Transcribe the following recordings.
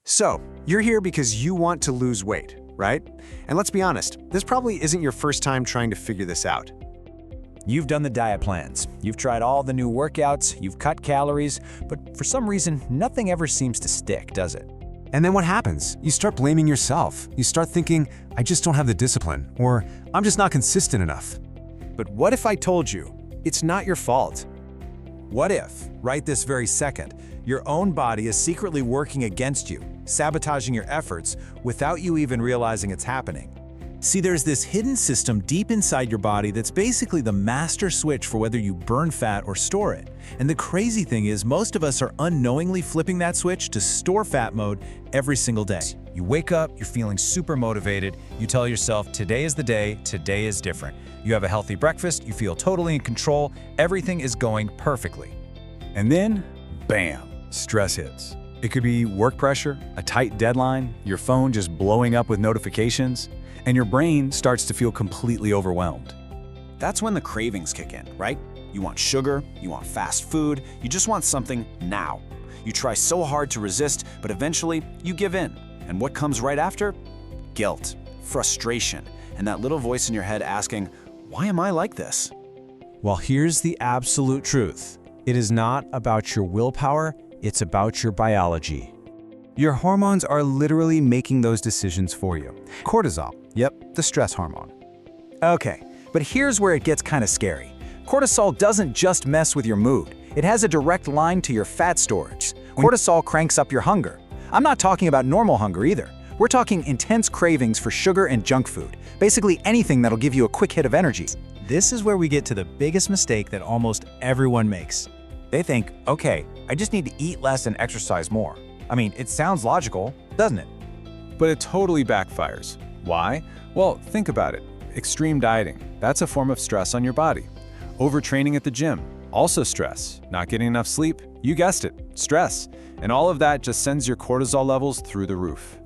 So, you're here because you want to lose weight, right? And let's be honest, this probably isn't your first time trying to figure this out. You've done the diet plans, you've tried all the new workouts, you've cut calories, but for some reason, nothing ever seems to stick, does it? And then what happens? You start blaming yourself. You start thinking, I just don't have the discipline, or I'm just not consistent enough. But what if I told you it's not your fault? What if, right this very second, your own body is secretly working against you, sabotaging your efforts without you even realizing it's happening? See, there's this hidden system deep inside your body that's basically the master switch for whether you burn fat or store it. And the crazy thing is, most of us are unknowingly flipping that switch to store fat mode every single day. You wake up, you're feeling super motivated, you tell yourself, today is the day, today is different. You have a healthy breakfast, you feel totally in control, everything is going perfectly. And then, bam, stress hits. It could be work pressure, a tight deadline, your phone just blowing up with notifications, and your brain starts to feel completely overwhelmed. That's when the cravings kick in, right? You want sugar, you want fast food, you just want something now. You try so hard to resist, but eventually you give in. And what comes right after? Guilt, frustration, and that little voice in your head asking, why am I like this? Well, here's the absolute truth. It is not about your willpower, it's about your biology. Your hormones are literally making those decisions for you. Cortisol, yep, the stress hormone. Okay, but here's where it gets kind of scary. Cortisol doesn't just mess with your mood. It has a direct line to your fat storage. Cortisol cranks up your hunger. I'm not talking about normal hunger either. We're talking intense cravings for sugar and junk food, basically anything that'll give you a quick hit of energy. This is where we get to the biggest mistake that almost everyone makes. They think, okay, I just need to eat less and exercise more. I mean, it sounds logical, doesn't it? But it totally backfires. Why? Well, think about it. Extreme dieting, that's a form of stress on your body. Overtraining at the gym, also stress. Not getting enough sleep, you guessed it, stress. And all of that just sends your cortisol levels through the roof.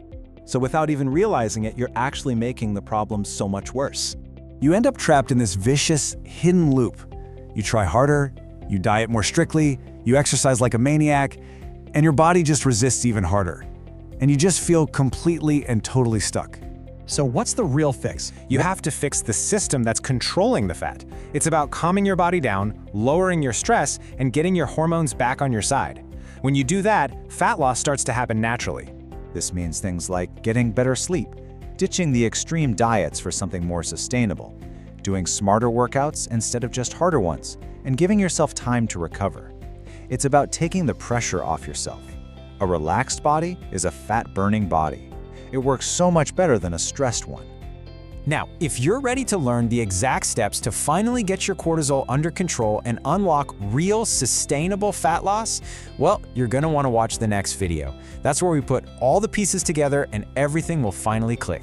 So without even realizing it, you're actually making the problem so much worse. You end up trapped in this vicious, hidden loop. You try harder, you diet more strictly, you exercise like a maniac, and your body just resists even harder. And you just feel completely and totally stuck. So what's the real fix? You have to fix the system that's controlling the fat. It's about calming your body down, lowering your stress, and getting your hormones back on your side. When you do that, fat loss starts to happen naturally. This means things like getting better sleep, ditching the extreme diets for something more sustainable, doing smarter workouts instead of just harder ones, and giving yourself time to recover. It's about taking the pressure off yourself. A relaxed body is a fat-burning body. It works so much better than a stressed one. Now, if you're ready to learn the exact steps to finally get your cortisol under control and unlock real, sustainable fat loss, well, you're gonna wanna watch the next video. That's where we put all the pieces together and everything will finally click.